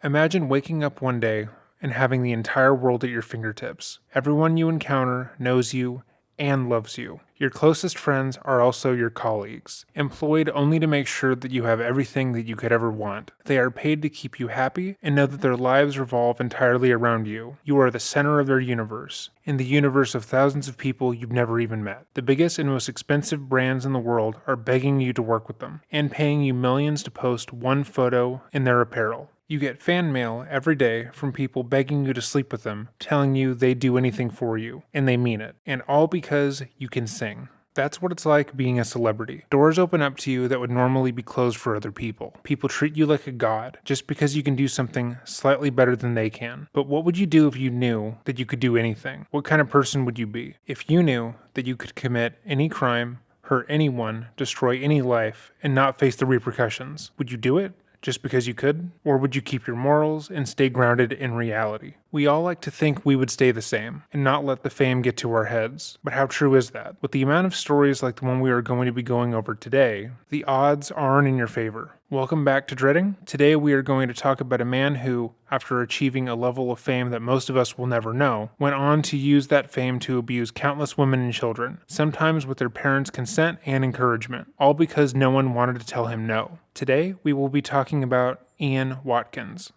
Imagine waking up one day and having the entire world at your fingertips. Everyone you encounter knows you and loves you. Your closest friends are also your colleagues, employed only to make sure that you have everything that you could ever want. They are paid to keep you happy and know that their lives revolve entirely around you. You are the center of their universe, in the universe of thousands of people you've never even met. The biggest and most expensive brands in the world are begging you to work with them and paying you millions to post one photo in their apparel. You get fan mail every day from people begging you to sleep with them, telling you they'd do anything for you, and they mean it. And all because you can sing. That's what it's like being a celebrity. Doors open up to you that would normally be closed for other people. People treat you like a god, just because you can do something slightly better than they can. But what would you do if you knew that you could do anything? What kind of person would you be? If you knew that you could commit any crime, hurt anyone, destroy any life, and not face the repercussions, would you do it? Just because you could? Or would you keep your morals and stay grounded in reality? We all like to think we would stay the same and not let the fame get to our heads. But how true is that? With the amount of stories like the one we are going to be going over today, the odds aren't in your favor. Welcome back to Dreading. Today we are going to talk about a man who, after achieving a level of fame that most of us will never know, went on to use that fame to abuse countless women and children, sometimes with their parents' consent and encouragement, all because no one wanted to tell him no. Today we will be talking about Ian Watkins.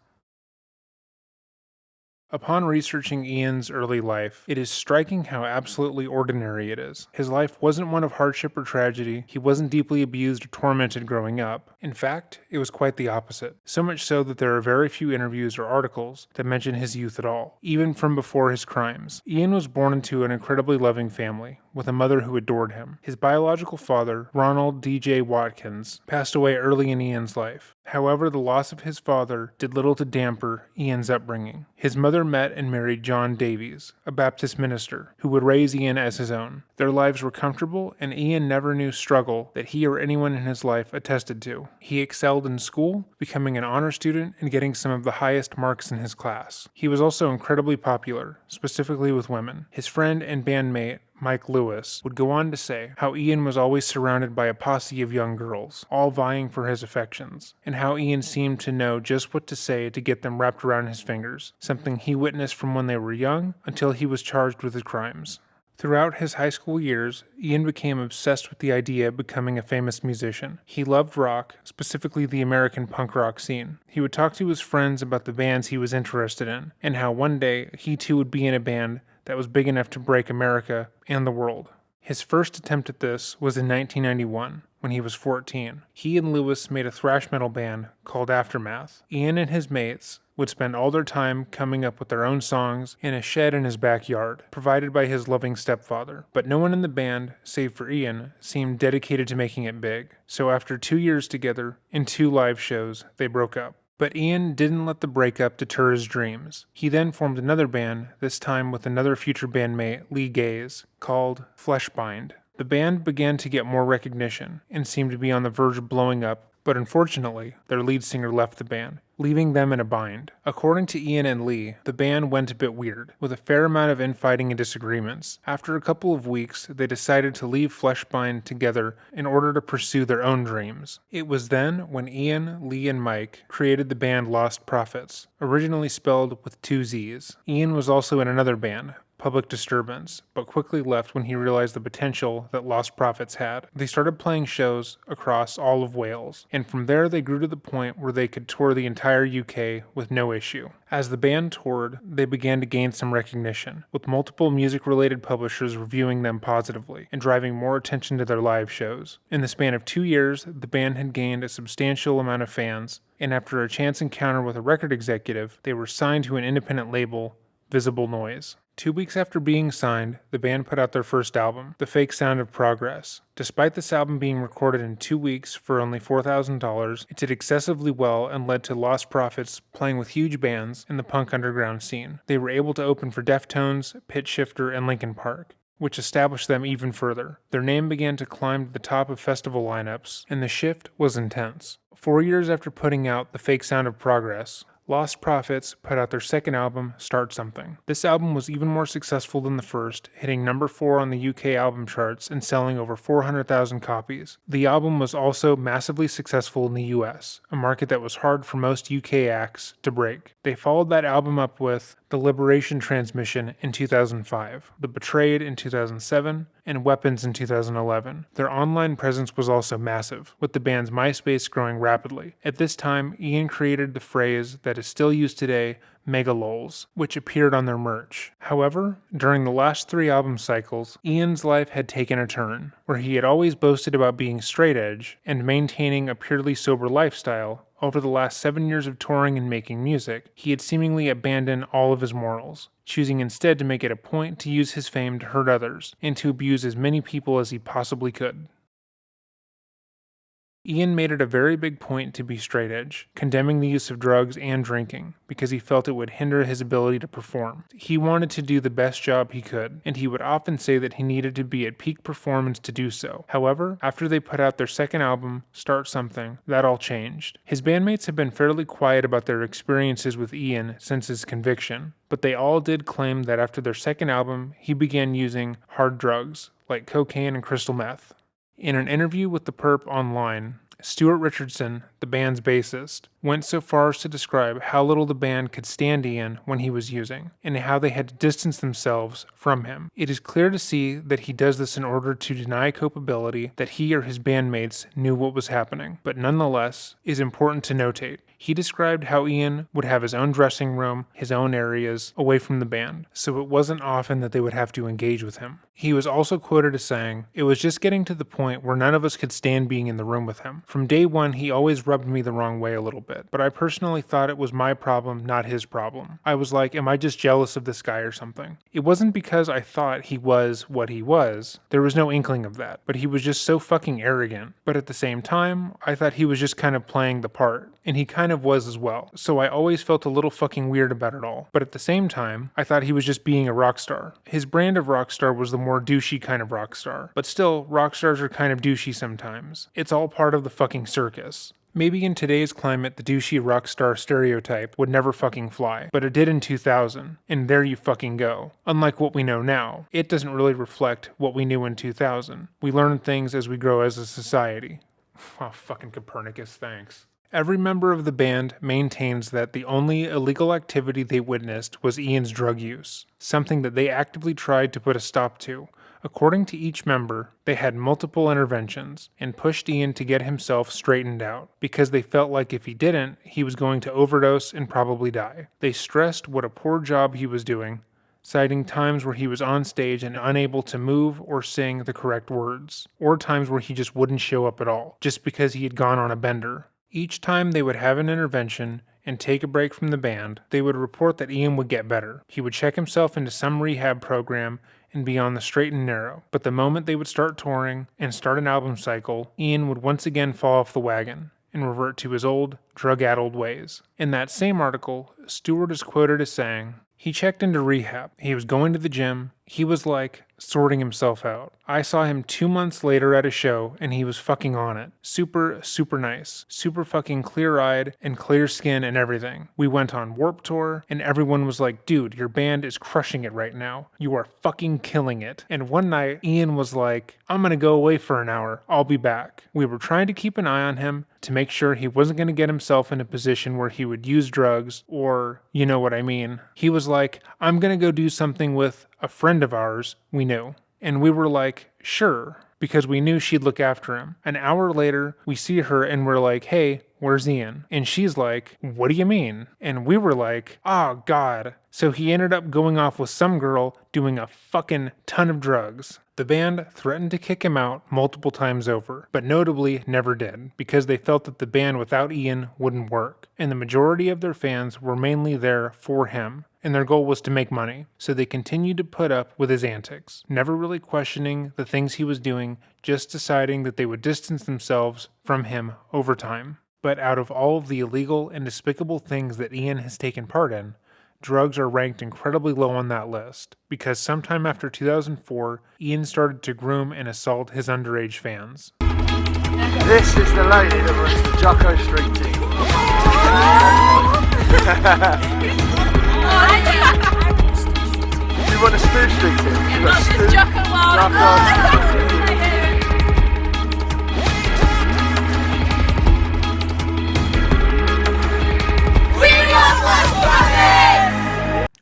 Upon researching Ian's early life, it is striking how absolutely ordinary it is. His life wasn't one of hardship or tragedy, he wasn't deeply abused or tormented growing up. In fact, it was quite the opposite. So much so that there are very few interviews or articles that mention his youth at all, even from before his crimes. Ian was born into an incredibly loving family, with a mother who adored him. His biological father, Ronald D.J. Watkins, passed away early in Ian's life. However, the loss of his father did little to damper Ian's upbringing. His mother met and married John Davies, a Baptist minister, who would raise Ian as his own. Their lives were comfortable, and Ian never knew struggle that he or anyone in his life attested to. He excelled in school, becoming an honor student and getting some of the highest marks in his class. He was also incredibly popular, specifically with women. His friend and bandmate, Mike Lewis, would go on to say how Ian was always surrounded by a posse of young girls, all vying for his affections, and how Ian seemed to know just what to say to get them wrapped around his fingers, something he witnessed from when they were young until he was charged with his crimes. Throughout his high school years, Ian became obsessed with the idea of becoming a famous musician. He loved rock, specifically the American punk rock scene. He would talk to his friends about the bands he was interested in, and how one day he too would be in a band that was big enough to break America and the world. His first attempt at this was in 1991, when he was 14. He and Lewis made a thrash metal band called Aftermath. Ian and his mates would spend all their time coming up with their own songs in a shed in his backyard, provided by his loving stepfather. But no one in the band, save for Ian, seemed dedicated to making it big. So after 2 years together and 2 live shows, they broke up. But Ian didn't let the breakup deter his dreams. He then formed another band, this time with another future bandmate, Lee Gaze, called Fleshbind. The band began to get more recognition and seemed to be on the verge of blowing up, but unfortunately, their lead singer left the band, leaving them in a bind. According to Ian and Lee, the band went a bit weird, with a fair amount of infighting and disagreements. After a couple of weeks, they decided to leave Fleshbind together in order to pursue their own dreams. It was then when Ian, Lee, and Mike created the band Lostprophets, originally spelled with 2 Z's. Ian was also in another band, Public Disturbance, but quickly left when he realized the potential that Lostprophets had. They started playing shows across all of Wales, and from there they grew to the point where they could tour the entire UK with no issue. As the band toured, they began to gain some recognition, with multiple music-related publishers reviewing them positively and driving more attention to their live shows. In the span of 2 years, the band had gained a substantial amount of fans, and after a chance encounter with a record executive, they were signed to an independent label, Visible Noise. 2 weeks after being signed, the band put out their first album, The Fake Sound of Progress. Despite this album being recorded in 2 weeks for only $4,000, it did excessively well and led to Lostprophets playing with huge bands in the punk underground scene. They were able to open for Deftones, Pitch Shifter, and Linkin Park, which established them even further. Their name began to climb to the top of festival lineups, and the shift was intense. 4 years after putting out The Fake Sound of Progress, Lostprophets put out their second album, Start Something. This album was even more successful than the first, hitting number 4 on the UK album charts and selling over 400,000 copies. The album was also massively successful in the US, a market that was hard for most UK acts to break. They followed that album up with The Liberation Transmission in 2005, The Betrayed in 2007, and Weapons in 2011. Their online presence was also massive, with the band's MySpace growing rapidly. At this time, Ian created the phrase that is still used today, megalols, which appeared on their merch. However, during the last 3 album cycles, Ian's life had taken a turn, where he had always boasted about being straight edge and maintaining a purely sober lifestyle. Over the last 7 years of touring and making music, he had seemingly abandoned all of his morals, choosing instead to make it a point to use his fame to hurt others and to abuse as many people as he possibly could. Ian made it a very big point to be straight edge, condemning the use of drugs and drinking, because he felt it would hinder his ability to perform. He wanted to do the best job he could, and he would often say that he needed to be at peak performance to do so. However, after they put out their second album, Start Something, that all changed. His bandmates have been fairly quiet about their experiences with Ian since his conviction, but they all did claim that after their second album, he began using hard drugs, like cocaine and crystal meth. In an interview with The Perp Online, Stuart Richardson, the band's bassist, went so far as to describe how little the band could stand Ian when he was using, and how they had to distance themselves from him. It is clear to see that he does this in order to deny culpability that he or his bandmates knew what was happening, but nonetheless is important to notate. He described how Ian would have his own dressing room, his own areas, away from the band, so it wasn't often that they would have to engage with him. He was also quoted as saying, "It was just getting to the point where none of us could stand being in the room with him. From day one, he always rubbed me the wrong way a little bit, but I personally thought it was my problem, not his problem. I was like, am I just jealous of this guy or something? It wasn't because I thought he was what he was. There was no inkling of that, but he was just so fucking arrogant. But at the same time, I thought he was just kind of playing the part, and he kind of was as well. So I always felt a little fucking weird about it all. But at the same time, I thought he was just being a rock star. His brand of rock star was the more douchey kind of rock star. But still, rock stars are kind of douchey sometimes. It's all part of the fucking circus. Maybe in today's climate, the douchey rock star stereotype would never fucking fly, but it did in 2000, and there you fucking go. Unlike what we know now, it doesn't really reflect what we knew in 2000. We learn things as we grow as a society. Oh, fucking Copernicus, thanks. Every member of the band maintains that the only illegal activity they witnessed was Ian's drug use, something that they actively tried to put a stop to. According to each member, they had multiple interventions and pushed Ian to get himself straightened out, because they felt like if he didn't, he was going to overdose and probably die. They stressed what a poor job he was doing, citing times where he was on stage and unable to move or sing the correct words, or times where he just wouldn't show up at all, just because he had gone on a bender. Each time they would have an intervention and take a break from the band, they would report that Ian would get better. He would check himself into some rehab program and be on the straight and narrow. But the moment they would start touring and start an album cycle, Ian would once again fall off the wagon and revert to his old, drug-addled ways. In that same article, Stewart is quoted as saying, "He checked into rehab. He was going to the gym. He was like sorting himself out. I saw him 2 months later at a show and he was fucking on it. Super, super nice. Super fucking clear-eyed and clear skin and everything. We went on Warped Tour and everyone was like, dude, your band is crushing it right now. You are fucking killing it." And one night, Ian was like, "I'm gonna go away for an hour. I'll be back." We were trying to keep an eye on him to make sure he wasn't going to get himself in a position where he would use drugs or, you know what I mean. He was like, "I'm going to go do something with a friend of ours we knew." And we were like, sure, because we knew she'd look after him. An hour later, we see her and we're like, "Hey, where's Ian?" And she's like, "What do you mean?" And we were like, oh God. So he ended up going off with some girl doing a fucking ton of drugs. The band threatened to kick him out multiple times over, but notably never did, because they felt that the band without Ian wouldn't work, and the majority of their fans were mainly there for him, and their goal was to make money, so they continued to put up with his antics, never really questioning the things he was doing, just deciding that they would distance themselves from him over time. But out of all of the illegal and despicable things that Ian has taken part in, drugs are ranked incredibly low on that list, because sometime after 2004, Ian started to groom and assault his underage fans. This is the lady that runs the Jocko Street team. You want to spoof streak him? You got spoof.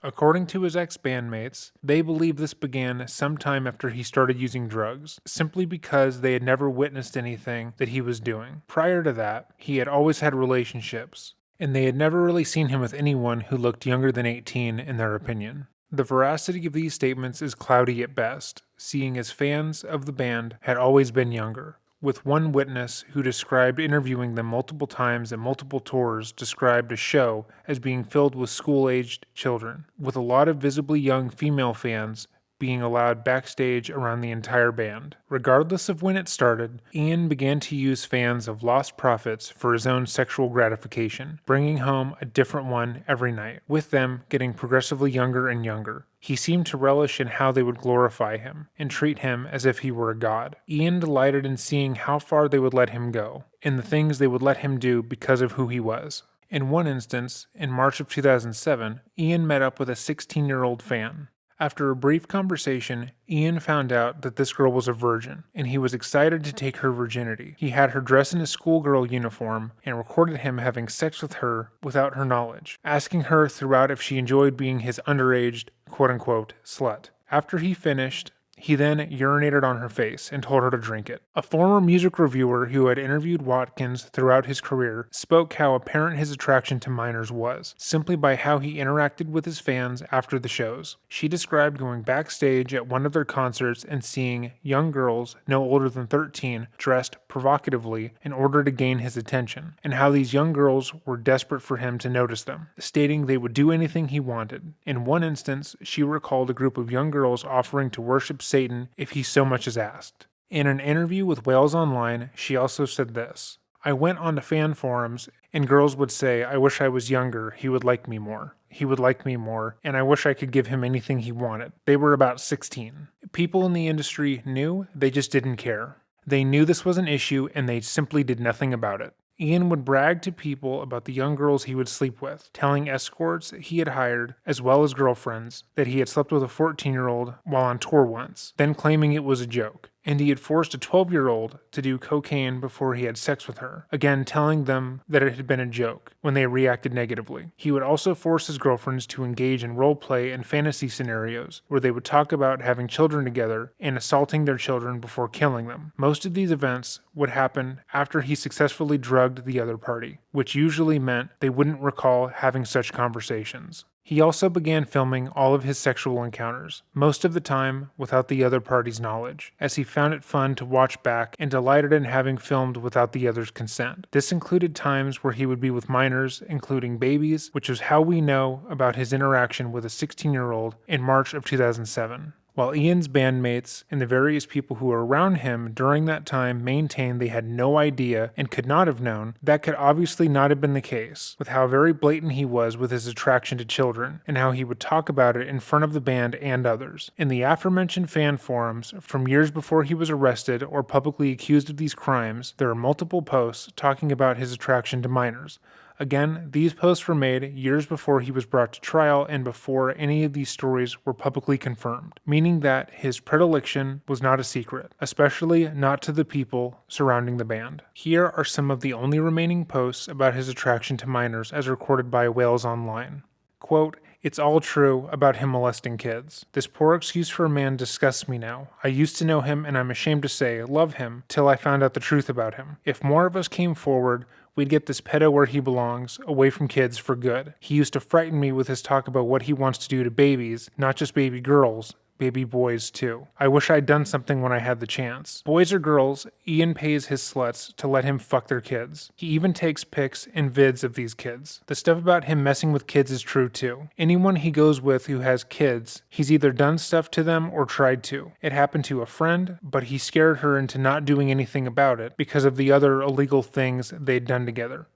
According to his ex-bandmates, they believe this began sometime after he started using drugs, simply because they had never witnessed anything that he was doing. Prior to that, he had always had relationships, and they had never really seen him with anyone who looked younger than 18 in their opinion. The veracity of these statements is cloudy at best, seeing as fans of the band had always been younger, with one witness who described interviewing them multiple times and multiple tours described a show as being filled with school-aged children, with a lot of visibly young female fans being allowed backstage around the entire band. Regardless of when it started, Ian began to use fans of Lostprophets for his own sexual gratification, bringing home a different one every night, with them getting progressively younger and younger. He seemed to relish in how they would glorify him and treat him as if he were a god. Ian delighted in seeing how far they would let him go, and the things they would let him do because of who he was. In one instance, in March of 2007, Ian met up with a 16-year-old fan. After a brief conversation, Ian found out that this girl was a virgin, and he was excited to take her virginity. He had her dress in a schoolgirl uniform and recorded him having sex with her without her knowledge, asking her throughout if she enjoyed being his underage, quote-unquote, slut. After he finished, he then urinated on her face and told her to drink it. A former music reviewer who had interviewed Watkins throughout his career spoke how apparent his attraction to minors was, simply by how he interacted with his fans after the shows. She described going backstage at one of their concerts and seeing young girls no older than 13 dressed provocatively in order to gain his attention, and how these young girls were desperate for him to notice them, stating they would do anything he wanted. In one instance, she recalled a group of young girls offering to worship Satan if he so much as asked. In an interview with Wales Online, she also said this: "I went onto fan forums and girls would say, 'I wish I was younger, he would like me more. He would like me more, and I wish I could give him anything he wanted.' They were about 16. People in the industry knew, they just didn't care. They knew this was an issue and they simply did nothing about it." Ian would brag to people about the young girls he would sleep with, telling escorts he had hired, as well as girlfriends, that he had slept with a 14-year-old while on tour once, then claiming it was a joke. And he had forced a 12-year-old to do cocaine before he had sex with her, again telling them that it had been a joke when they reacted negatively. He would also force his girlfriends to engage in role play and fantasy scenarios where they would talk about having children together and assaulting their children before killing them. Most of these events would happen after he successfully drugged the other party, which usually meant they wouldn't recall having such conversations. He also began filming all of his sexual encounters, most of the time without the other party's knowledge, as he found it fun to watch back and delighted in having filmed without the other's consent. This included times where he would be with minors, including babies, which is how we know about his interaction with a 16-year-old in March of 2007. While Ian's bandmates and the various people who were around him during that time maintained they had no idea and could not have known, that could obviously not have been the case, with how very blatant he was with his attraction to children, and how he would talk about it in front of the band and others. In the aforementioned fan forums, from years before he was arrested or publicly accused of these crimes, there are multiple posts talking about his attraction to minors. Again, these posts were made years before he was brought to trial and before any of these stories were publicly confirmed, meaning that his predilection was not a secret, especially not to the people surrounding the band. Here are some of the only remaining posts about his attraction to minors as recorded by Wales Online. Quote, "It's all true about him molesting kids. This poor excuse for a man disgusts me now. I used to know him and I'm ashamed to say, love him, till I found out the truth about him. If more of us came forward, we'd get this pedo where he belongs, away from kids for good. He used to frighten me with his talk about what he wants to do to babies, not just baby girls, baby boys too. I wish I'd done something when I had the chance. Boys or girls, Ian pays his sluts to let him fuck their kids. He even takes pics and vids of these kids. The stuff about him messing with kids is true too. Anyone he goes with who has kids, he's either done stuff to them or tried to. It happened to a friend, but he scared her into not doing anything about it because of the other illegal things they'd done together.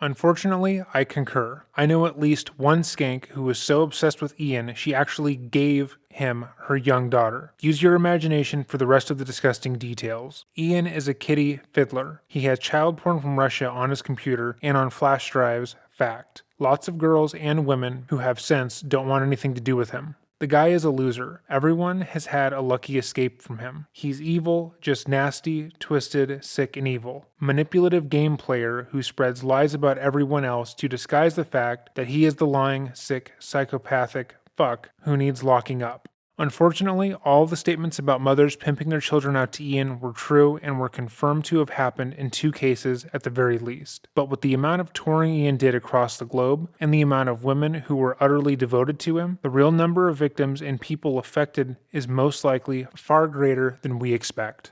Unfortunately, I concur. I know at least one skank who was so obsessed with Ian, she actually gave him her young daughter. Use your imagination for the rest of the disgusting details. Ian is a kiddie fiddler. He has child porn from Russia on his computer and on flash drives Fact. Lots of girls and women who have sense don't want anything to do with him. The guy is a loser. Everyone has had a lucky escape from him. He's evil, just nasty, twisted, sick, and evil. Manipulative game player who spreads lies about everyone else to disguise the fact that he is the lying, sick, psychopathic fuck who needs locking up. Unfortunately, all the statements about mothers pimping their children out to Ian were true and were confirmed to have happened in 2 cases at the very least. But with the amount of touring Ian did across the globe and the amount of women who were utterly devoted to him, the real number of victims and people affected is most likely far greater than we expect.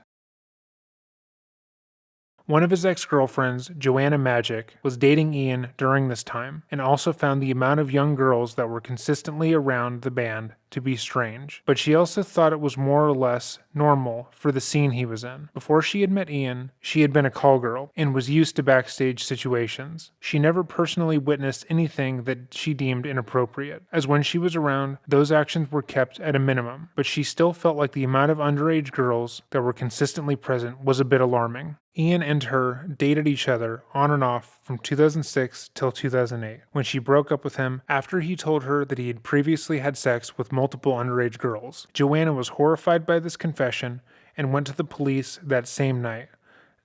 One of his ex-girlfriends, Joanna Magic, was dating Ian during this time and also found the amount of young girls that were consistently around the band to be strange, but she also thought it was more or less normal for the scene he was in. Before she had met Ian, she had been a call girl and was used to backstage situations. She never personally witnessed anything that she deemed inappropriate, as when she was around, those actions were kept at a minimum, but she still felt like the amount of underage girls that were consistently present was a bit alarming. Ian and her dated each other on and off from 2006 till 2008, when she broke up with him after he told her that he had previously had sex with multiple underage girls. Joanna was horrified by this confession and went to the police that same night,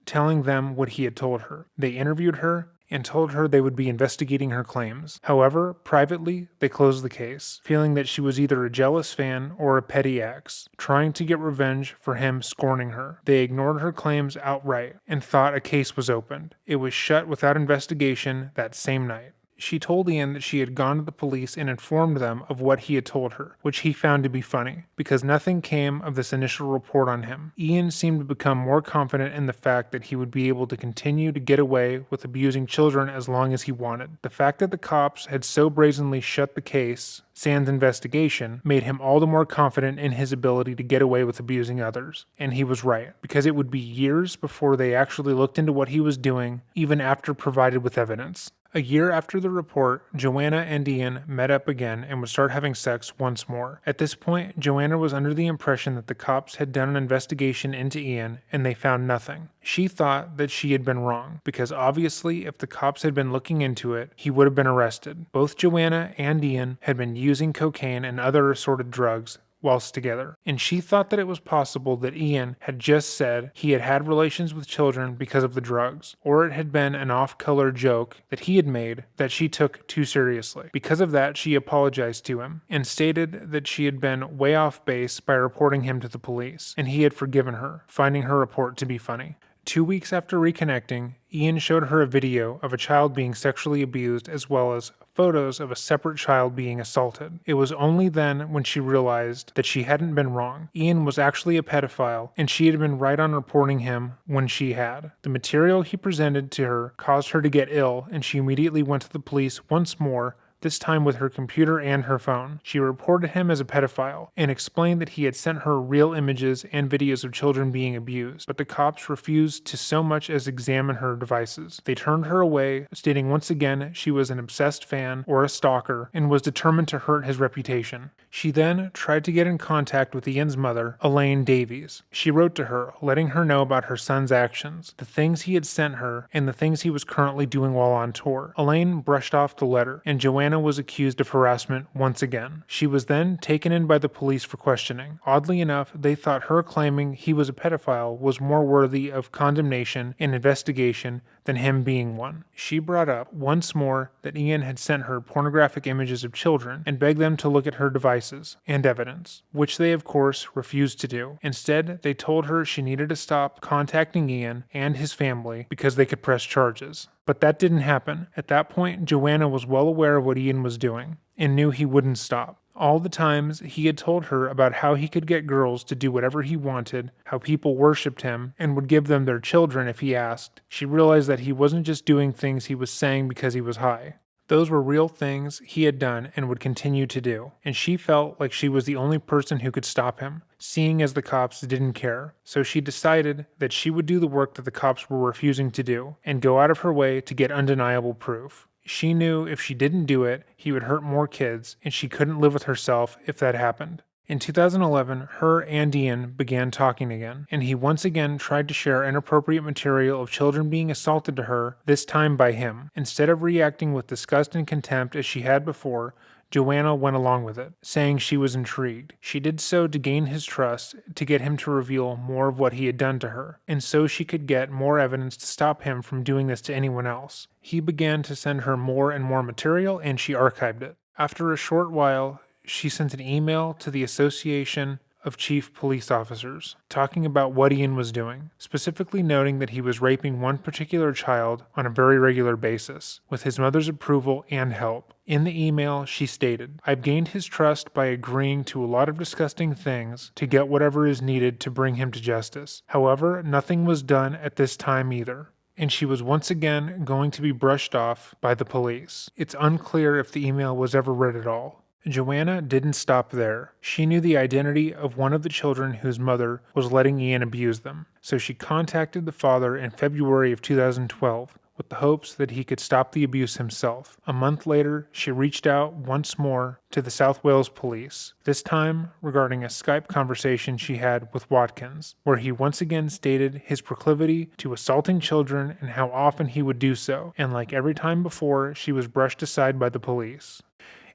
telling them what he had told her. They interviewed her and told her they would be investigating her claims. However, privately, they closed the case, feeling that she was either a jealous fan or a petty ex, trying to get revenge for him scorning her. They ignored her claims outright and thought a case was opened. It was shut without investigation that same night. She told Ian that she had gone to the police and informed them of what he had told her, which he found to be funny, because nothing came of this initial report on him. Ian seemed to become more confident in the fact that he would be able to continue to get away with abusing children as long as he wanted. The fact that the cops had so brazenly shut the case, sans investigation, made him all the more confident in his ability to get away with abusing others. And he was right, because it would be years before they actually looked into what he was doing, even after provided with evidence. A year after the report, Joanna and Ian met up again and would start having sex once more. At this point, Joanna was under the impression that the cops had done an investigation into Ian and they found nothing. She thought that she had been wrong, because obviously if the cops had been looking into it, he would have been arrested. Both Joanna and Ian had been using cocaine and other assorted drugs whilst together, and she thought that it was possible that Ian had just said he had had relations with children because of the drugs, or it had been an off-color joke that he had made that she took too seriously. Because of that, she apologized to him and stated that she had been way off base by reporting him to the police, and he had forgiven her, finding her report to be funny. 2 weeks after reconnecting, Ian showed her a video of a child being sexually abused as well as photos of a separate child being assaulted. It was only then when she realized that she hadn't been wrong. Ian was actually a pedophile, and she had been right on reporting him when she had. The material he presented to her caused her to get ill, and she immediately went to the police once more, this time with her computer and her phone. She reported him as a pedophile and explained that he had sent her real images and videos of children being abused, but the cops refused to so much as examine her devices. They turned her away, stating once again she was an obsessed fan or a stalker and was determined to hurt his reputation. She then tried to get in contact with Ian's mother, Elaine Davies. She wrote to her, letting her know about her son's actions, the things he had sent her, and the things he was currently doing while on tour. Elaine brushed off the letter, and Joanna was accused of harassment once again. She was then taken in by the police for questioning. Oddly enough, they thought her claiming he was a pedophile was more worthy of condemnation and investigation than him being one. She brought up once more that Ian had sent her pornographic images of children and begged them to look at her devices and evidence, which they of course refused to do. Instead, they told her she needed to stop contacting Ian and his family because they could press charges. But that didn't happen. At that point, Joanna was well aware of what Ian was doing and knew he wouldn't stop. All the times he had told her about how he could get girls to do whatever he wanted, how people worshipped him and would give them their children if he asked, she realized that he wasn't just doing things he was saying because he was high. Those were real things he had done and would continue to do, and she felt like she was the only person who could stop him, seeing as the cops didn't care. So she decided that she would do the work that the cops were refusing to do, and go out of her way to get undeniable proof. She knew if she didn't do it, he would hurt more kids, and she couldn't live with herself if that happened. In 2011, her and Ian began talking again, and he once again tried to share inappropriate material of children being assaulted to her, this time by him. Instead of reacting with disgust and contempt as she had before, Joanna went along with it, saying she was intrigued. She did so to gain his trust, to get him to reveal more of what he had done to her, and so she could get more evidence to stop him from doing this to anyone else. He began to send her more and more material, and she archived it. After a short while, she sent an email to the Association of Chief Police Officers, talking about what Ian was doing, specifically noting that he was raping one particular child on a very regular basis, with his mother's approval and help. In the email, she stated, "I've gained his trust by agreeing to a lot of disgusting things to get whatever is needed to bring him to justice. However, nothing was done at this time either." And she was once again going to be brushed off by the police. It's unclear if the email was ever read at all. Joanna didn't stop there. She knew the identity of one of the children whose mother was letting Ian abuse them, so she contacted the father in February of 2012 with the hopes that he could stop the abuse himself. A month later, she reached out once more to the South Wales police, this time regarding a Skype conversation she had with Watkins, where he once again stated his proclivity to assaulting children and how often he would do so, and like every time before, she was brushed aside by the police.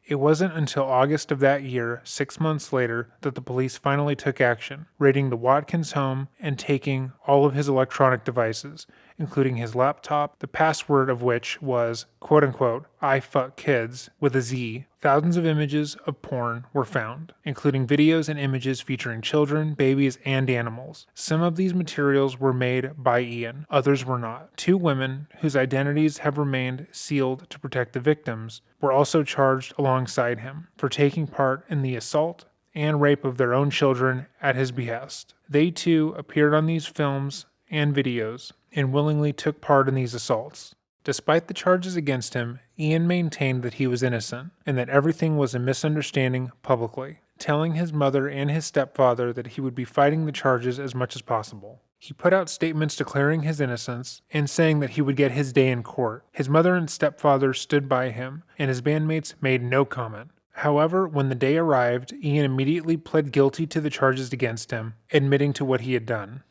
It wasn't until August of that year, 6 months later, that the police finally took action, raiding the Watkins home and taking all of his electronic devices, including his laptop, the password of which was, quote-unquote, "I fuck kids," with a Z. Thousands of images of porn were found, including videos and images featuring children, babies, and animals. Some of these materials were made by Ian, others were not. 2 women, whose identities have remained sealed to protect the victims, were also charged alongside him for taking part in the assault and rape of their own children at his behest. They too appeared on these films and videos and willingly took part in these assaults. Despite the charges against him, Ian maintained that he was innocent and that everything was a misunderstanding publicly, telling his mother and his stepfather that he would be fighting the charges as much as possible. He put out statements declaring his innocence and saying that he would get his day in court. His mother and stepfather stood by him, and his bandmates made no comment. However, when the day arrived, Ian immediately pled guilty to the charges against him, admitting to what he had done.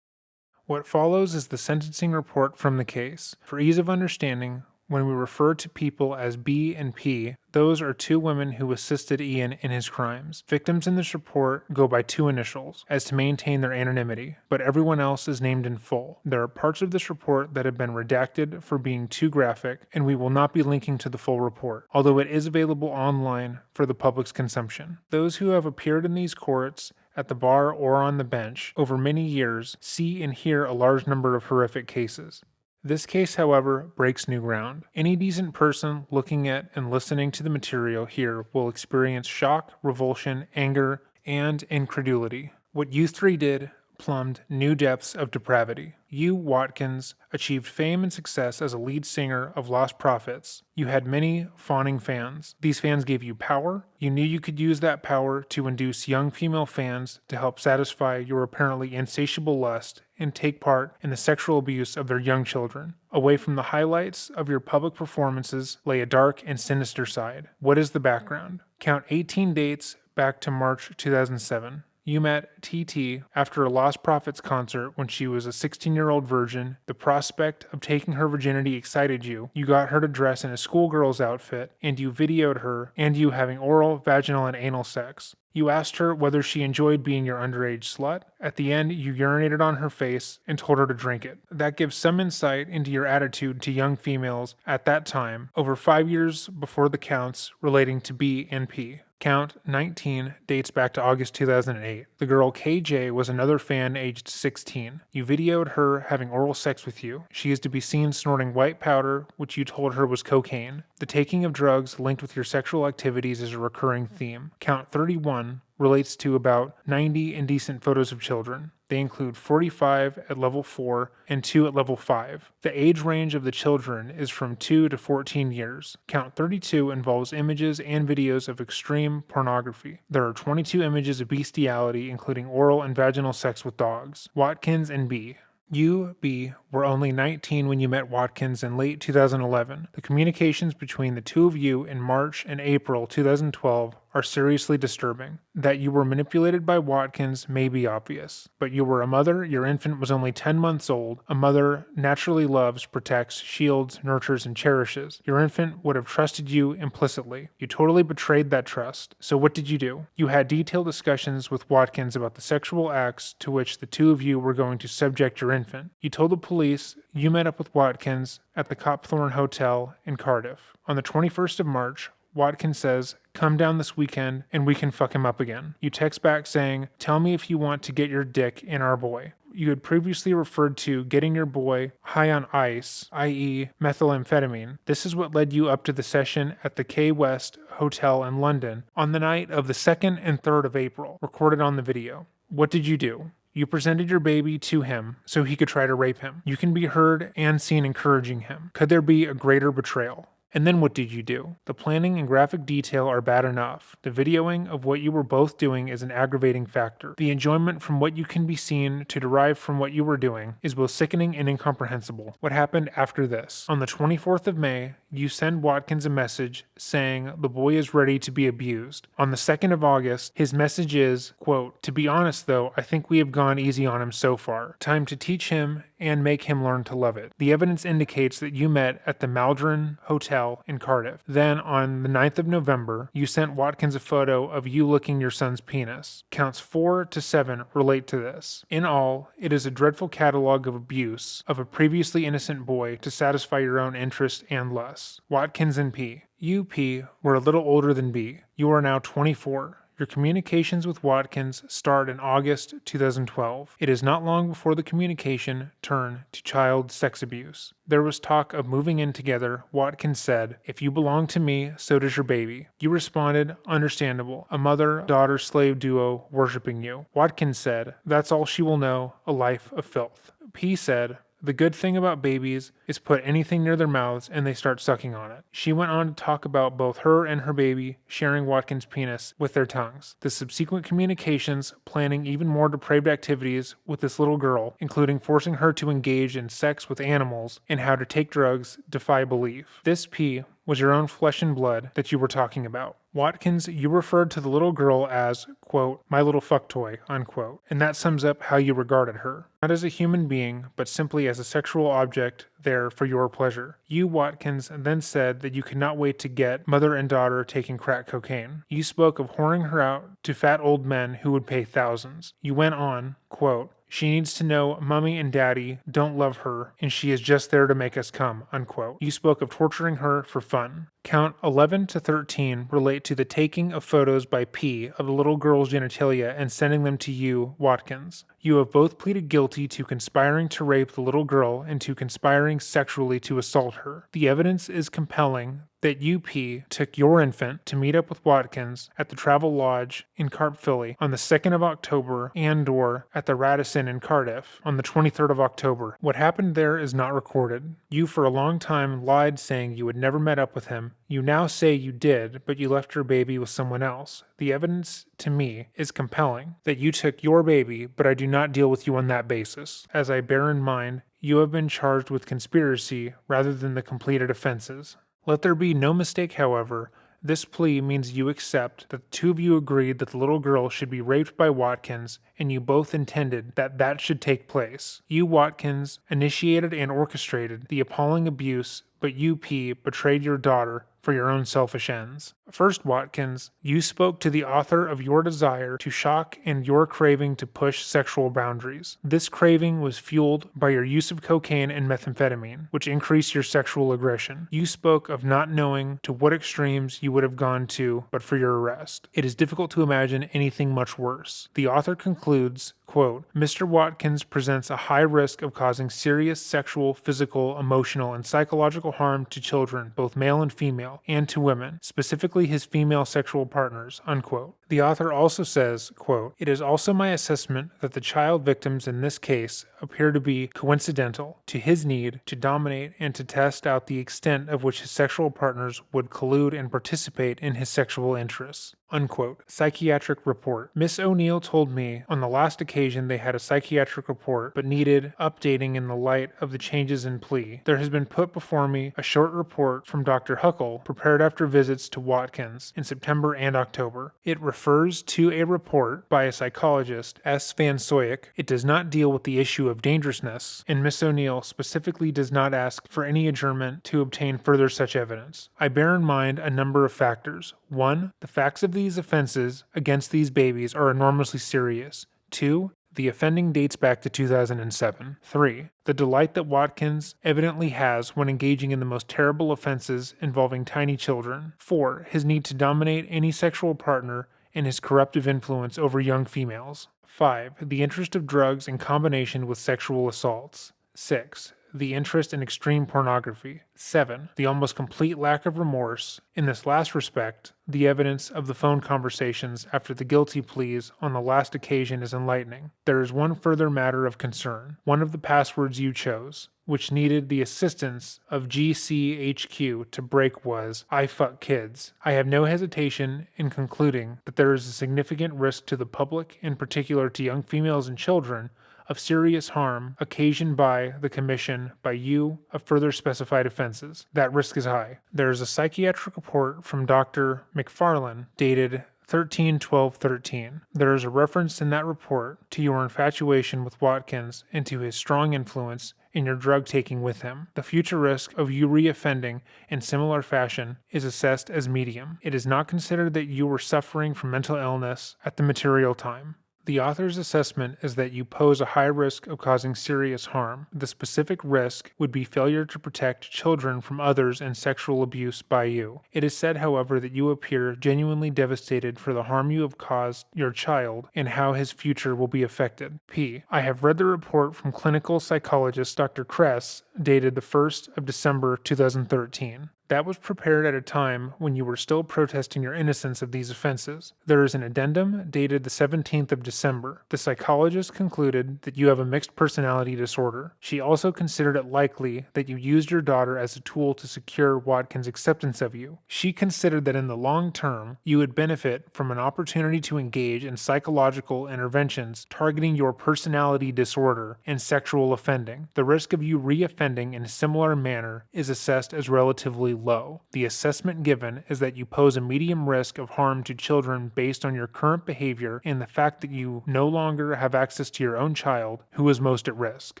What follows is the sentencing report from the case. For ease of understanding, when we refer to people as B and P, those are 2 women who assisted Ian in his crimes. Victims in this report go by 2 initials, as to maintain their anonymity, but everyone else is named in full. There are parts of this report that have been redacted for being too graphic, and we will not be linking to the full report, although it is available online for the public's consumption. Those who have appeared in these courts, at the bar or on the bench, over many years, see and hear a large number of horrific cases. This case, however, breaks new ground. Any decent person looking at and listening to the material here will experience shock, revulsion, anger, and incredulity. What you 3 did plumbed new depths of depravity. You, Watkins, achieved fame and success as a lead singer of Lostprophets. You had many fawning fans. These fans gave you power. You knew you could use that power to induce young female fans to help satisfy your apparently insatiable lust and take part in the sexual abuse of their young children. Away from the highlights of your public performances lay a dark and sinister side. What is the background? Count 18 dates back to March 2007. You met TT after a Lostprophets concert when she was a 16-year-old virgin. The prospect of taking her virginity excited you. You got her to dress in a schoolgirl's outfit, and you videoed her and you having oral, vaginal, and anal sex. You asked her whether she enjoyed being your underage slut. At the end, you urinated on her face and told her to drink it. That gives some insight into your attitude to young females at that time, over 5 years before the counts relating to B and P. Count 19 dates back to August 2008. The girl KJ was another fan aged 16. You videoed her having oral sex with you. She is to be seen snorting white powder, which you told her was cocaine. The taking of drugs linked with your sexual activities is a recurring theme. Count 31 relates to about 90 indecent photos of children. They include 45 at level 4 and 2 at level 5. The age range of the children is from 2 to 14 years. Count 32 involves images and videos of extreme pornography. There are 22 images of bestiality, including oral and vaginal sex with dogs. Watkins and B. You, B, were only 19 when you met Watkins in late 2011. The communications between the 2 of you in March and April 2012 are seriously disturbing. That you were manipulated by Watkins may be obvious, but you were a mother, your infant was only 10 months old. A mother naturally loves, protects, shields, nurtures, and cherishes. Your infant would have trusted you implicitly. You totally betrayed that trust. So what did you do? You had detailed discussions with Watkins about the sexual acts to which the two of you were going to subject your infant. You told the police you met up with Watkins at the Copthorne Hotel in Cardiff. On the 21st of March, Watkins says, "Come down this weekend and we can fuck him up again." You text back saying, "Tell me if you want to get your dick in our boy." You had previously referred to getting your boy high on ice, i.e. methamphetamine. This is what led you up to the session at the K West Hotel in London on the night of the 2nd and 3rd of April, recorded on the video. What did you do? You presented your baby to him so he could try to rape him. You can be heard and seen encouraging him. Could there be a greater betrayal? And then what did you do? The planning and graphic detail are bad enough. The videoing of what you were both doing is an aggravating factor. The enjoyment from what you can be seen to derive from what you were doing is both sickening and incomprehensible. What happened after this? On the 24th of May, you send Watkins a message saying the boy is ready to be abused. On the 2nd of August, his message is, quote, "To be honest though, I think we have gone easy on him so far. Time to teach him and make him learn to love it." The evidence indicates that you met at the Maldron Hotel in Cardiff. Then, on the 9th of November, you sent Watkins a photo of you licking your son's penis. Counts 4 to 7 relate to this. In all, it is a dreadful catalog of abuse of a previously innocent boy to satisfy your own interest and lust. Watkins and P. You, P, were a little older than B. You are now 24. Your communications with Watkins start in August 2012. It is not long before the communication turned to child sex abuse. There was talk of moving in together. Watkins said, "If you belong to me, so does your baby." You responded, "Understandable. A mother-daughter slave duo worshipping you." Watkins said, "That's all she will know, a life of filth." P said, "The good thing about babies is put anything near their mouths and they start sucking on it." She went on to talk about both her and her baby sharing Watkins' penis with their tongues. The subsequent communications planning even more depraved activities with this little girl, including forcing her to engage in sex with animals and how to take drugs, defy belief. This P was your own flesh and blood that you were talking about. Watkins, you referred to the little girl as, quote, "my little fuck toy," unquote, and that sums up how you regarded her. Not as a human being, but simply as a sexual object there for your pleasure. You, Watkins, then said that you could not wait to get mother and daughter taking crack cocaine. You spoke of whoring her out to fat old men who would pay thousands. You went on, quote, "She needs to know mommy and daddy don't love her, and she is just there to make us come," unquote. You spoke of torturing her for fun. Count 11 to 13 relate to the taking of photos by P of the little girl's genitalia and sending them to you, Watkins. You have both pleaded guilty to conspiring to rape the little girl and to conspiring sexually to assault her. The evidence is compelling that UP took your infant to meet up with Watkins at the Travel Lodge in Carpphilly on the 2nd of October and/or at the Radisson in Cardiff on the 23rd of October. What happened there is not recorded. You for a long time lied saying you had never met up with him. You now say you did, but you left your baby with someone else. The evidence, to me, is compelling that you took your baby, but I do not deal with you on that basis, as I bear in mind you have been charged with conspiracy rather than the completed offenses. Let there be no mistake, however, this plea means you accept that the two of you agreed that the little girl should be raped by Watkins, and you both intended that that should take place. You, Watkins, initiated and orchestrated the appalling abuse, but you, P, betrayed your daughter for your own selfish ends. First, Watkins, you spoke to the author of your desire to shock and your craving to push sexual boundaries. This craving was fueled by your use of cocaine and methamphetamine, which increased your sexual aggression. You spoke of not knowing to what extremes you would have gone to but for your arrest. It is difficult to imagine anything much worse. The author concludes, quote, "Mr. Watkins presents a high risk of causing serious sexual, physical, emotional, and psychological harm to children, both male and female, and to women, specifically his female sexual partners," unquote. The author also says, quote, "It is also my assessment that the child victims in this case appear to be coincidental to his need to dominate and to test out the extent of which his sexual partners would collude and participate in his sexual interests." Unquote. Psychiatric report. Miss O'Neill told me on the last occasion they had a psychiatric report but needed updating in the light of the changes in plea. There has been put before me a short report from Dr. Huckle prepared after visits to Watkins in September and October. It refers to a report by a psychologist, S. Van Soyek. It does not deal with the issue of dangerousness, and Miss O'Neill specifically does not ask for any adjournment to obtain further such evidence. I bear in mind a number of factors. 1. The facts of these offenses against these babies are enormously serious. 2. The offending dates back to 2007. 3. The delight that Watkins evidently has when engaging in the most terrible offenses involving tiny children. 4. His need to dominate any sexual partner and his corruptive influence over young females. 5. The interest of drugs in combination with sexual assaults. 6. The interest in extreme pornography. 7. The almost complete lack of remorse. In this last respect, the evidence of the phone conversations after the guilty pleas on the last occasion is enlightening. There is one further matter of concern. One of the passwords you chose, which needed the assistance of GCHQ to break, was "I fuck kids." I have no hesitation in concluding that there is a significant risk to the public, in particular to young females and children, of serious harm occasioned by the commission by you of further specified offenses. That risk is high. There is a psychiatric report from Dr. McFarlane dated 13/12/13. There is a reference in that report to your infatuation with Watkins and to his strong influence in your drug taking with him. The future risk of you reoffending in similar fashion is assessed as medium. It is not considered that you were suffering from mental illness at the material time. The author's assessment is that you pose a high risk of causing serious harm. The specific risk would be failure to protect children from others and sexual abuse by you. It is said, however, that you appear genuinely devastated for the harm you have caused your child and how his future will be affected. P. I have read the report from clinical psychologist Dr. Kress, dated the 1st of December 2013. That was prepared at a time when you were still protesting your innocence of these offenses. There is an addendum dated the 17th of December. The psychologist concluded that you have a mixed personality disorder. She also considered it likely that you used your daughter as a tool to secure Watkins' acceptance of you. She considered that in the long term, you would benefit from an opportunity to engage in psychological interventions targeting your personality disorder and sexual offending. The risk of you reoffending in a similar manner is assessed as relatively low. The assessment given is that you pose a medium risk of harm to children based on your current behavior and the fact that you no longer have access to your own child, who is most at risk.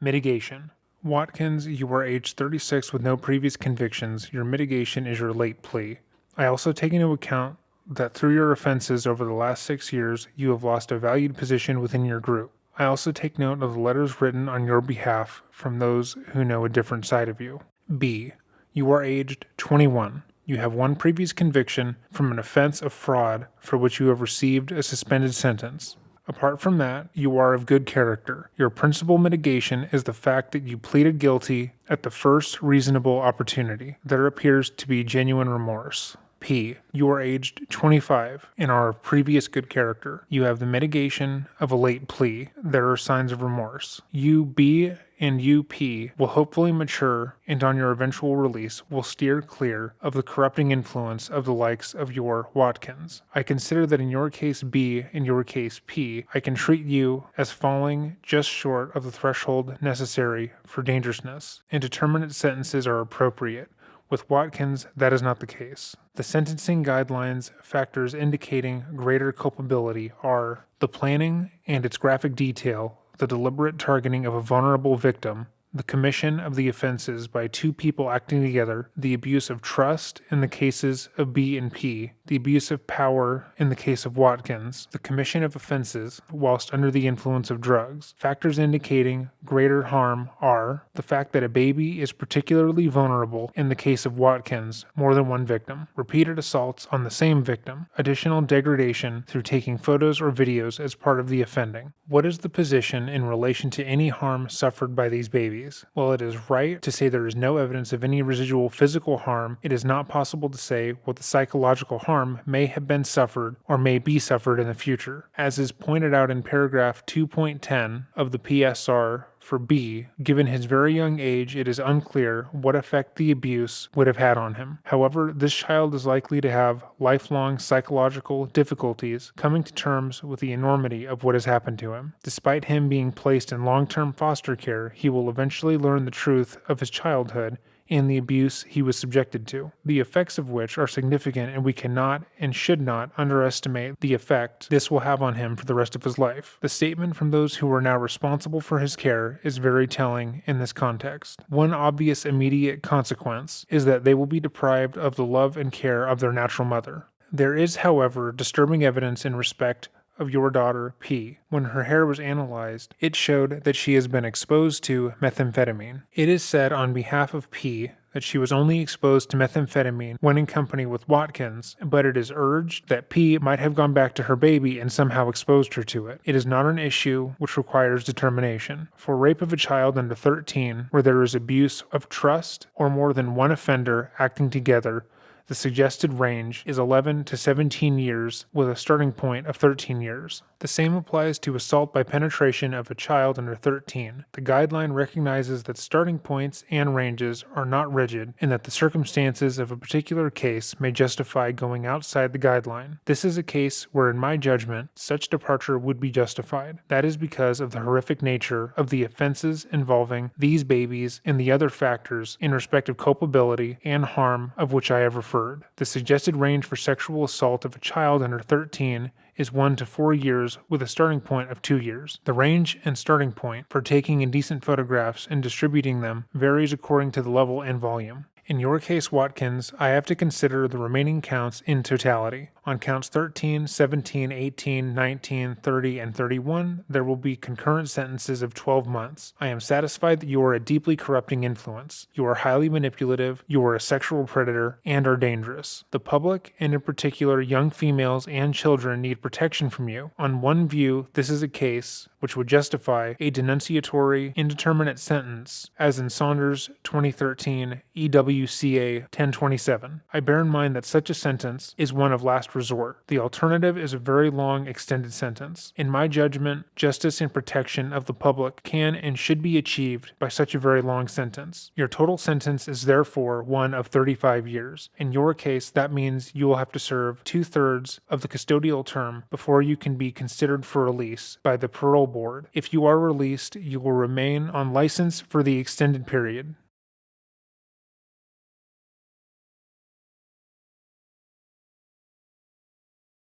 Mitigation. Watkins, you are age 36 with no previous convictions. Your mitigation is your late plea. I also take into account that through your offenses over the last 6 years, you have lost a valued position within your group. I also take note of the letters written on your behalf from those who know a different side of you. B. You are aged 21. You have one previous conviction from an offense of fraud for which you have received a suspended sentence. Apart from that, you are of good character. Your principal mitigation is the fact that you pleaded guilty at the first reasonable opportunity. There appears to be genuine remorse. P. You are aged 25 and are of previous good character. You have the mitigation of a late plea. There are signs of remorse. You, B, and you, P, will hopefully mature and on your eventual release will steer clear of the corrupting influence of the likes of your Watkins. I consider that in your case B and your case P, I can treat you as falling just short of the threshold necessary for dangerousness, and determinate sentences are appropriate. With Watkins, that is not the case. The sentencing guidelines factors indicating greater culpability are the planning and its graphic detail, the deliberate targeting of a vulnerable victim, the commission of the offenses by two people acting together, the abuse of trust in the cases of B and P, the abuse of power in the case of Watkins, the commission of offenses whilst under the influence of drugs. Factors indicating greater harm are the fact that a baby is particularly vulnerable in the case of Watkins, more than one victim, repeated assaults on the same victim, additional degradation through taking photos or videos as part of the offending. What is the position in relation to any harm suffered by these babies? While it is right to say there is no evidence of any residual physical harm, it is not possible to say what the psychological harm harm may have been suffered or may be suffered in the future. As is pointed out in paragraph 2.10 of the PSR for B, given his very young age, it is unclear what effect the abuse would have had on him. However, this child is likely to have lifelong psychological difficulties coming to terms with the enormity of what has happened to him. Despite him being placed in long-term foster care, he will eventually learn the truth of his childhood and the abuse he was subjected to, the effects of which are significant, and we cannot and should not underestimate the effect this will have on him for the rest of his life. The statement from those who are now responsible for his care is very telling in this context. One obvious immediate consequence is that they will be deprived of the love and care of their natural mother. There is, however, disturbing evidence in respect of your daughter, P. When her hair was analyzed, it showed that she has been exposed to methamphetamine. It is said on behalf of P that she was only exposed to methamphetamine when in company with Watkins, but it is urged that P might have gone back to her baby and somehow exposed her to it. It is not an issue which requires determination. For rape of a child under 13, where there is abuse of trust or more than one offender acting together, the suggested range is 11 to 17 years with a starting point of 13 years. The same applies to assault by penetration of a child under 13. The guideline recognizes that starting points and ranges are not rigid and that the circumstances of a particular case may justify going outside the guideline. This is a case where, in my judgment, such departure would be justified. That is because of the horrific nature of the offenses involving these babies and the other factors in respect of culpability and harm of which I have referred. The suggested range for sexual assault of a child under 13 is 1 to 4 years with a starting point of 2 years. The range and starting point for taking indecent photographs and distributing them varies according to the level and volume. In your case, Watkins, I have to consider the remaining counts in totality. On counts 13, 17, 18, 19, 30, and 31, there will be concurrent sentences of 12 months. I am satisfied that you are a deeply corrupting influence. You are highly manipulative, you are a sexual predator, and are dangerous. The public, and in particular young females and children, need protection from you. On one view, this is a case which would justify a denunciatory, indeterminate sentence, as in Saunders 2013 EWCA 1027. I bear in mind that such a sentence is one of last resort. The alternative is a very long, extended sentence. In my judgment, justice and protection of the public can and should be achieved by such a very long sentence. Your total sentence is therefore one of 35 years. In your case, that means you will have to serve 2/3 of the custodial term before you can be considered for release by the parole board. If you are released, you will remain on license for the extended period.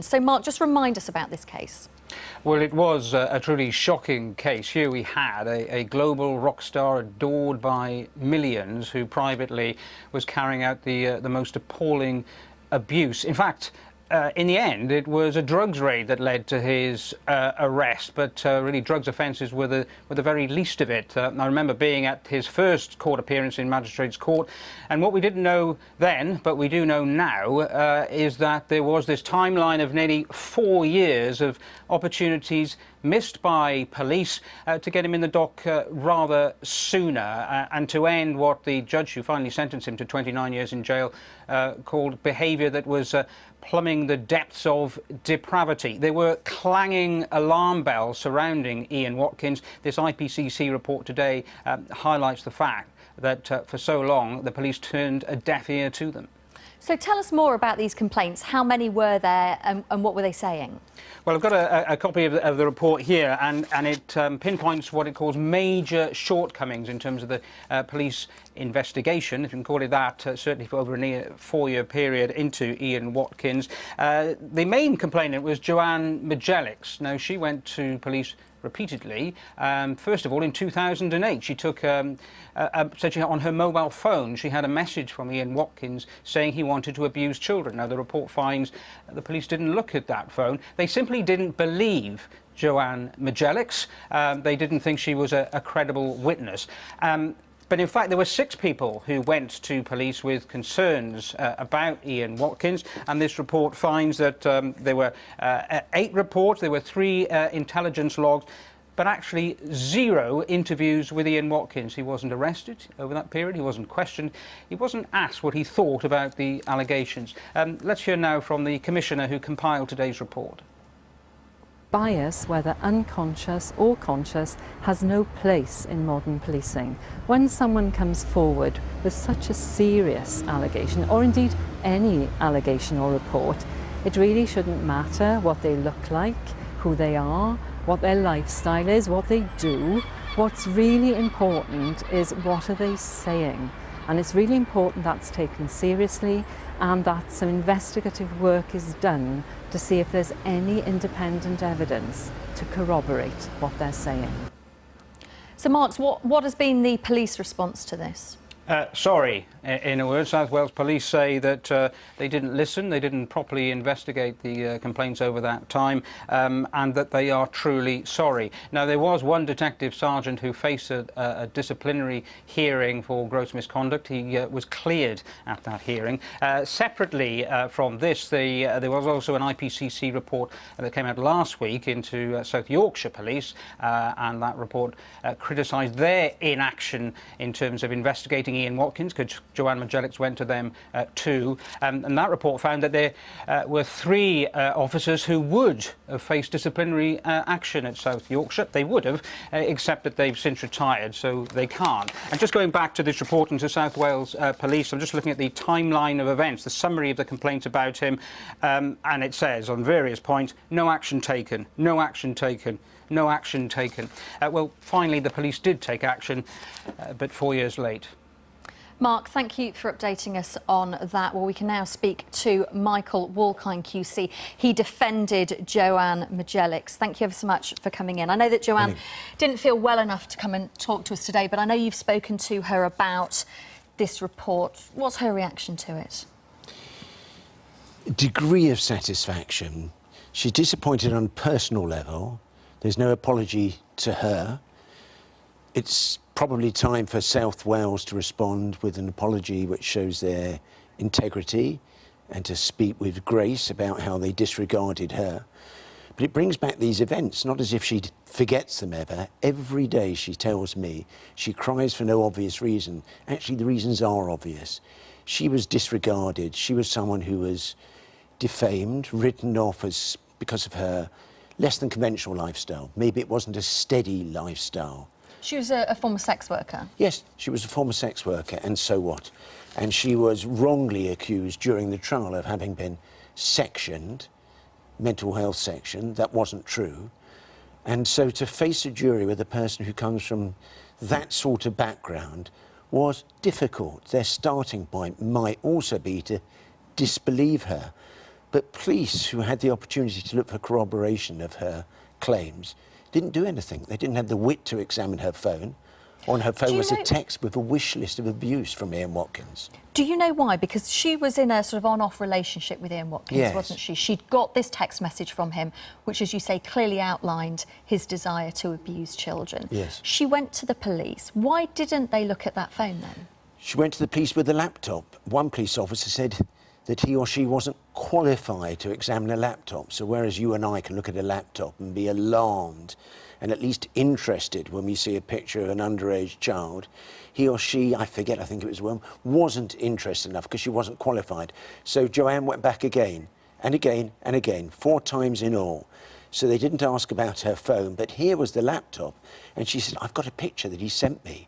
So, Mark, just remind us about this case. Well, it was a truly shocking case. Here we had a global rock star adored by millions who privately was carrying out the most appalling abuse. In fact, in the end, it was a drugs raid that led to his arrest, but really drugs offences were the very least of it. I remember being at his first court appearance in Magistrates Court, and what we didn't know then, but we do know now, is that there was this timeline of nearly 4 years of opportunities missed by police to get him in the dock rather sooner and to end what the judge who finally sentenced him to 29 years in jail called behaviour that was plumbing the depths of depravity. There were clanging alarm bells surrounding Ian Watkins. This IPCC report today highlights the fact that for so long the police turned a deaf ear to them. So tell us more about these complaints. How many were there and what were they saying? Well, I've got a copy of the report here, and it pinpoints what it calls major shortcomings in terms of the police investigation, if you can call it that, certainly for over a 4-year period into Ian Watkins. The main complainant was Joanna Magic. Now, she went to police repeatedly. First of all, in 2008, she took, said she, on her mobile phone, she had a message from Ian Watkins saying he wanted to abuse children. Now, the report finds the police didn't look at that phone. They simply didn't believe Joanna Magic. They didn't think she was a credible witness. But in fact, there were 6 people who went to police with concerns about Ian Watkins, and this report finds that there were 8 reports, there were 3 intelligence logs, but actually 0 interviews with Ian Watkins. He wasn't arrested over that period, he wasn't questioned, he wasn't asked what he thought about the allegations. Let's hear now from the Commissioner who compiled today's report. Bias, whether unconscious or conscious, has no place in modern policing. When someone comes forward with such a serious allegation, or indeed any allegation or report, it really shouldn't matter what they look like, who they are, what their lifestyle is, what they do. What's really important is what are they saying. And it's really important that's taken seriously and that some investigative work is done to see if there's any independent evidence to corroborate what they're saying. So, Marks, what has been the police response to this? Sorry, in a word. South Wales Police say that they didn't listen, they didn't properly investigate the complaints over that time, and that they are truly sorry. Now, there was one detective sergeant who faced a disciplinary hearing for gross misconduct. He was cleared at that hearing. Separately from this, there was also an IPCC report that came out last week into South Yorkshire Police, and that report criticised their inaction in terms of investigating Ian Watkins, because Joanna Magic went to them too, and that report found that there were 3 officers who would have faced disciplinary action at South Yorkshire. They would have, except that they've since retired, so they can't. And just going back to this report into South Wales Police, I'm just looking at the timeline of events, the summary of the complaints about him, and it says on various points, no action taken, no action taken, no action taken. Well, finally, the police did take action, but 4 years late. Mark, thank you for updating us on that. Well, we can now speak to Michael Walkine QC. He defended Joanna Magic. Thank you ever so much for coming in. I know that Joanne didn't feel well enough to come and talk to us today, but I know you've spoken to her about this report. What's her reaction to it? Degree of satisfaction. She's disappointed on a personal level. There's no apology to her. It's probably time for South Wales to respond with an apology which shows their integrity and to speak with grace about how they disregarded her. But it brings back these events, not as if she forgets them ever. Every day, she tells me, she cries for no obvious reason. Actually, the reasons are obvious. She was disregarded. She was someone who was defamed, written off as because of her less than conventional lifestyle. Maybe it wasn't a steady lifestyle. She was a former sex worker. Yes, she was a former sex worker, and so what? And she was wrongly accused during the trial of having been sectioned, mental health section. That wasn't true. And so to face a jury with a person who comes from that sort of background was difficult. Their starting point might also be to disbelieve her. But police, who had the opportunity to look for corroboration of her claims, didn't do anything. They didn't have the wit to examine her phone. On her phone was a text with a wish list of abuse from Ian Watkins. Do you know why? Because she was in a sort of on-off relationship with Ian Watkins, yes, wasn't she? She'd got this text message from him, which, as you say, clearly outlined his desire to abuse children. Yes. She went to the police. Why didn't they look at that phone then? She went to the police with a laptop. One police officer said that he or she wasn't qualified to examine a laptop. So whereas you and I can look at a laptop and be alarmed and at least interested when we see a picture of an underage child, he or she, I forget, I think it was one, wasn't interested enough because she wasn't qualified. So Joanne went back again and again and again, 4 times in all. So they didn't ask about her phone, but here was the laptop. And she said, I've got a picture that he sent me.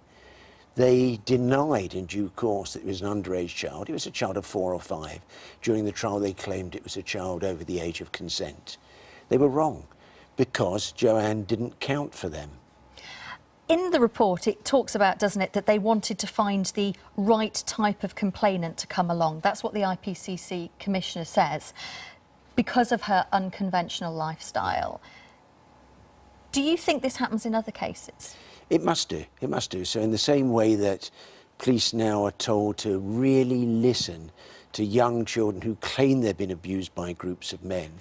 They denied in due course that it was an underage child. It was a child of 4 or 5. During the trial, they claimed it was a child over the age of consent. They were wrong because Joanne didn't count for them. In the report, it talks about, doesn't it, that they wanted to find the right type of complainant to come along. That's what the IPCC commissioner says, because of her unconventional lifestyle. Do you think this happens in other cases? It must do. It must do. So in the same way that police now are told to really listen to young children who claim they've been abused by groups of men,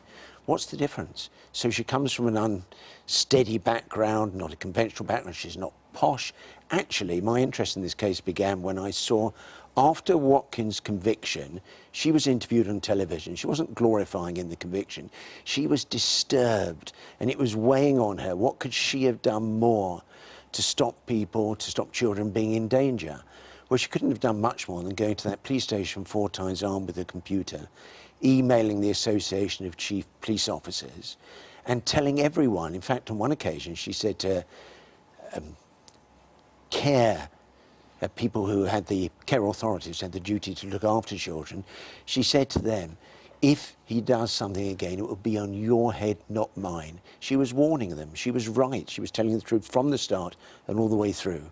what's the difference? So she comes from an unsteady background, not a conventional background. She's not posh. Actually, my interest in this case began when I saw After Watkins' conviction, she was interviewed on television. She wasn't glorifying in the conviction. She was disturbed, and it was weighing on her. What could she have done more to stop people, to stop children being in danger? Well, she couldn't have done much more than going to that police station 4 times armed with a computer, emailing the Association of Chief Police Officers, and telling everyone. In fact, on one occasion, she said to people who had the care authorities had the duty to look after children, she said to them, if he does something again, it will be on your head, not mine. She was warning them. She was right. She was telling the truth from the start and all the way through.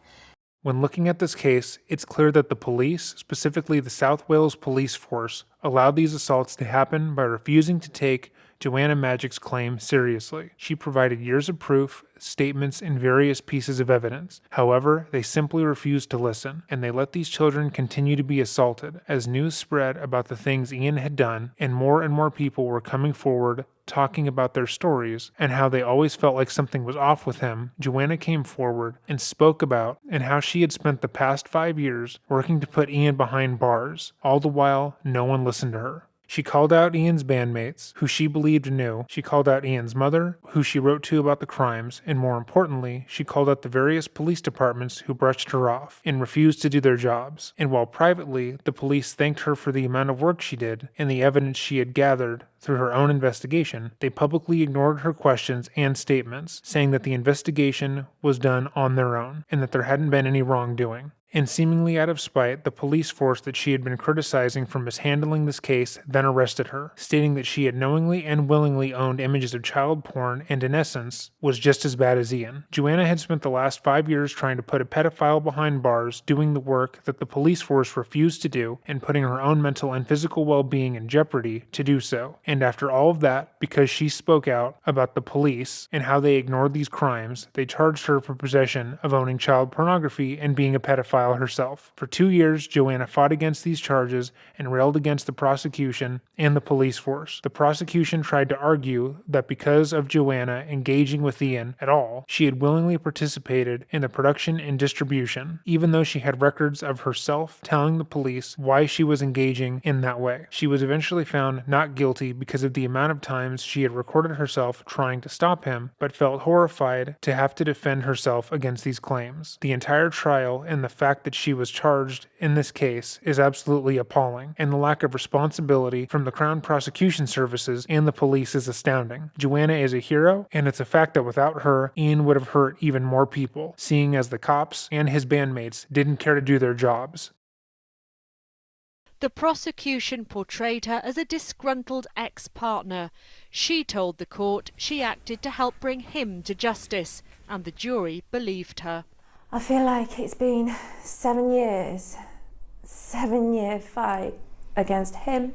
When looking at this case, it's clear that the police, specifically the South Wales Police Force, allowed these assaults to happen by refusing to take Joanna Magic's claim seriously. She provided years of proof, statements, and various pieces of evidence. However, they simply refused to listen, and they let these children continue to be assaulted. As news spread about the things Ian had done, and more people were coming forward talking about their stories and how they always felt like something was off with him, Joanna came forward and spoke about and how she had spent the past 5 years working to put Ian behind bars. All the while, no one listened to her. She called out Ian's bandmates, who she believed knew. She called out Ian's mother, who she wrote to about the crimes, and more importantly, she called out the various police departments who brushed her off and refused to do their jobs. And while privately, the police thanked her for the amount of work she did and the evidence she had gathered through her own investigation, they publicly ignored her questions and statements, saying that the investigation was done on their own and that there hadn't been any wrongdoing. And seemingly out of spite, the police force that she had been criticizing for mishandling this case then arrested her, stating that she had knowingly and willingly owned images of child porn and, in essence, was just as bad as Ian. Joanna had spent the last 5 years trying to put a pedophile behind bars, doing the work that the police force refused to do, and putting her own mental and physical well-being in jeopardy to do so. And after all of that, because she spoke out about the police and how they ignored these crimes, they charged her for possession of owning child pornography and being a pedophile herself. For 2 years, Joanna fought against these charges and railed against the prosecution and the police force. The prosecution tried to argue that because of Joanna engaging with Ian at all, she had willingly participated in the production and distribution, even though she had records of herself telling the police why she was engaging in that way. She was eventually found not guilty because of the amount of times she had recorded herself trying to stop him, but felt horrified to have to defend herself against these claims. The entire trial and the fact that she was charged in this case is absolutely appalling, and the lack of responsibility from the Crown Prosecution Services and the police is astounding. Joanna is a hero, and it's a fact that without her, Ian would have hurt even more people, seeing as the cops and his bandmates didn't care to do their jobs. The prosecution portrayed her as a disgruntled ex-partner. She told the court she acted to help bring him to justice, and the jury believed her. I feel like it's been 7 years, 7-year fight against him,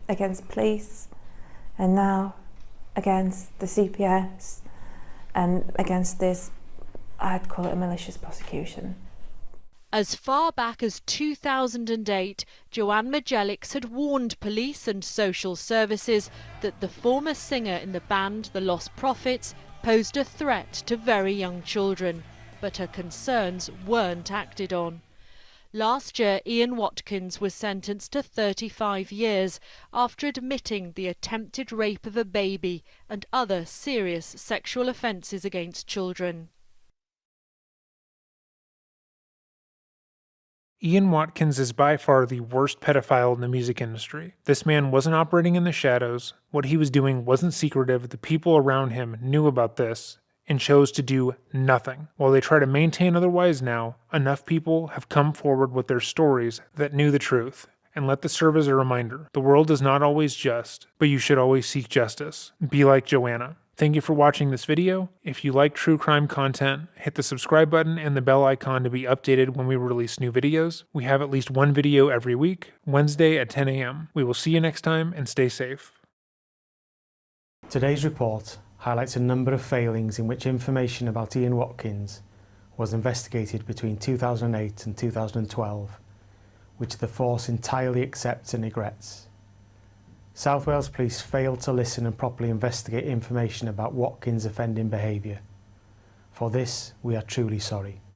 against police, and now against the CPS and against this, I'd call it a malicious prosecution. As far back as 2008, Joanna Magic had warned police and social services that the former singer in the band the Lostprophets posed a threat to very young children. But her concerns weren't acted on. Last year, Ian Watkins was sentenced to 35 years after admitting the attempted rape of a baby and other serious sexual offences against children. Ian Watkins is by far the worst pedophile in the music industry. This man wasn't operating in the shadows. What he was doing wasn't secretive. The people around him knew about this and chose to do nothing. While they try to maintain otherwise now, enough people have come forward with their stories that knew the truth. And let this serve as a reminder. The world is not always just, but you should always seek justice. Be like Joanna. Thank you for watching this video. If you like true crime content, hit the subscribe button and the bell icon to be updated when we release new videos. We have at least one video every week, Wednesday at 10 a.m. We will see you next time and stay safe. Today's report highlights a number of failings in which information about Ian Watkins was investigated between 2008 and 2012, which the force entirely accepts and regrets. South Wales Police failed to listen and properly investigate information about Watkins' offending behaviour. For this, we are truly sorry.